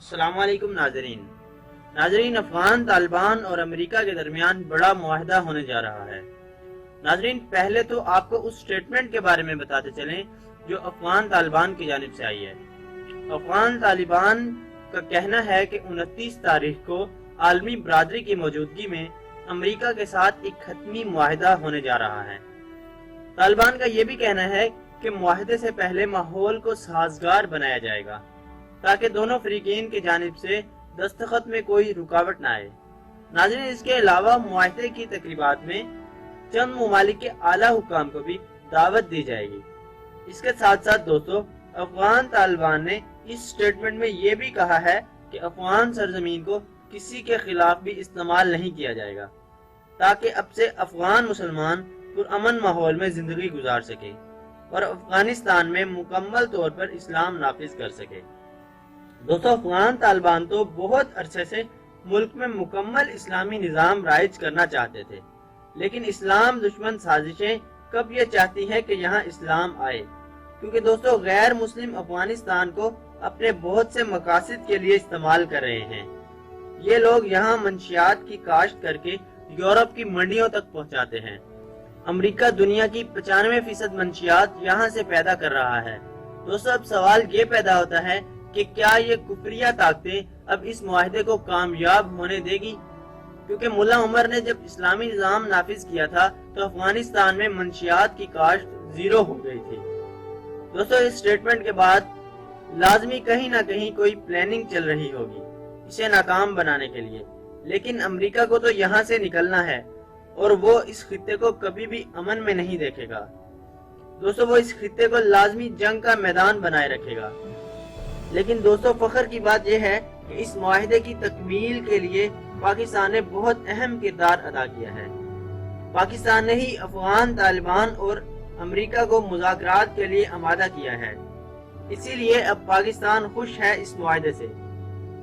السلام علیکم ناظرین، افغان طالبان اور امریکہ کے درمیان بڑا معاہدہ ہونے جا رہا ہے۔ ناظرین، پہلے تو آپ کو اس سٹیٹمنٹ کے بارے میں بتاتے چلیں جو افغان طالبان کی جانب سے آئی ہے۔ افغان طالبان کا کہنا ہے کہ 29 تاریخ کو عالمی برادری کی موجودگی میں امریکہ کے ساتھ ایک حتمی معاہدہ ہونے جا رہا ہے۔ طالبان کا یہ بھی کہنا ہے کہ معاہدے سے پہلے ماحول کو سازگار بنایا جائے گا تاکہ دونوں فریقین کی جانب سے دستخط میں کوئی رکاوٹ نہ آئے۔ ناظرین، اس کے علاوہ معاہدے کی تقریبات میں چند ممالک کے اعلیٰ حکام کو بھی دعوت دی جائے گی۔ اس کے ساتھ ساتھ دوستو، افغان طالبان نے اس سٹیٹمنٹ میں یہ بھی کہا ہے کہ افغان سرزمین کو کسی کے خلاف بھی استعمال نہیں کیا جائے گا تاکہ اب سے افغان مسلمان پرامن ماحول میں زندگی گزار سکے اور افغانستان میں مکمل طور پر اسلام نافذ کر سکے۔ دوستو، افغان طالبان تو بہت عرصے سے ملک میں مکمل اسلامی نظام رائج کرنا چاہتے تھے، لیکن اسلام دشمن سازشیں کب یہ چاہتی ہے کہ یہاں اسلام آئے، کیونکہ دوستو غیر مسلم افغانستان کو اپنے بہت سے مقاصد کے لیے استعمال کر رہے ہیں۔ یہ لوگ یہاں منشیات کی کاشت کر کے یورپ کی منڈیوں تک پہنچاتے ہیں۔ امریکہ دنیا کی 95% منشیات یہاں سے پیدا کر رہا ہے۔ دوستو، اب سوال یہ پیدا ہوتا ہے کہ کیا یہ کفریہ طاقتیں اب اس معاہدے کو کامیاب ہونے دے گی؟ کیونکہ ملا عمر نے جب اسلامی نظام نافذ کیا تھا تو افغانستان میں منشیات کی کاشت 0 ہو گئی تھی۔ دوستو، اس سٹیٹمنٹ کے بعد لازمی کہیں نہ کہیں کوئی پلاننگ چل رہی ہوگی اسے ناکام بنانے کے لیے، لیکن امریکہ کو تو یہاں سے نکلنا ہے اور وہ اس خطے کو کبھی بھی امن میں نہیں دیکھے گا۔ دوستو، وہ اس خطے کو لازمی جنگ کا میدان بنائے رکھے گا۔ لیکن دوستو، فخر کی بات یہ ہے کہ اس معاہدے کی تکمیل کے لیے پاکستان نے بہت اہم کردار ادا کیا ہے۔ پاکستان نے ہی افغان طالبان اور امریکہ کو مذاکرات کے لیے آمادہ کیا ہے، اسی لیے اب پاکستان خوش ہے اس معاہدے سے۔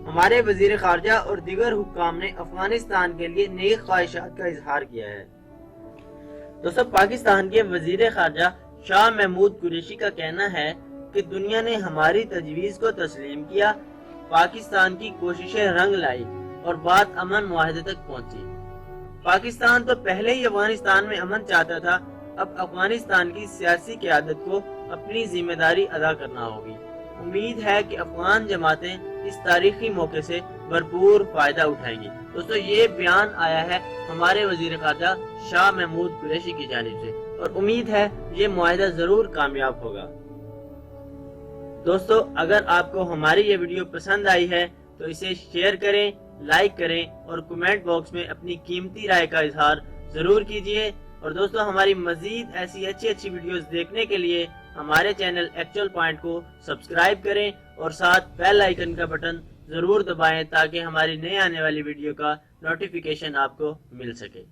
ہمارے وزیر خارجہ اور دیگر حکام نے افغانستان کے لیے نیک خواہشات کا اظہار کیا ہے۔ دوستو، پاکستان کے وزیر خارجہ شاہ محمود قریشی کا کہنا ہے کہ دنیا نے ہماری تجویز کو تسلیم کیا، پاکستان کی کوششیں رنگ لائی اور بات امن معاہدے تک پہنچی۔ پاکستان تو پہلے ہی افغانستان میں امن چاہتا تھا، اب افغانستان کی سیاسی قیادت کو اپنی ذمہ داری ادا کرنا ہوگی۔ امید ہے کہ افغان جماعتیں اس تاریخی موقع سے بھرپور فائدہ اٹھائیں گی۔ دوستو، یہ بیان آیا ہے ہمارے وزیر خارجہ شاہ محمود قریشی کی جانب سے اور امید ہے یہ معاہدہ ضرور کامیاب ہوگا۔ دوستو، اگر آپ کو ہماری یہ ویڈیو پسند آئی ہے تو اسے شیئر کریں، لائک کریں اور کمنٹ باکس میں اپنی قیمتی رائے کا اظہار ضرور کیجیے۔ اور دوستو، ہماری مزید ایسی اچھی ویڈیوز دیکھنے کے لیے ہمارے چینل ایکچوئل پوائنٹ کو سبسکرائب کریں اور ساتھ بیل آئیکن کا بٹن ضرور دبائیں تاکہ ہماری نئے آنے والی ویڈیو کا نوٹیفیکیشن آپ کو مل سکے۔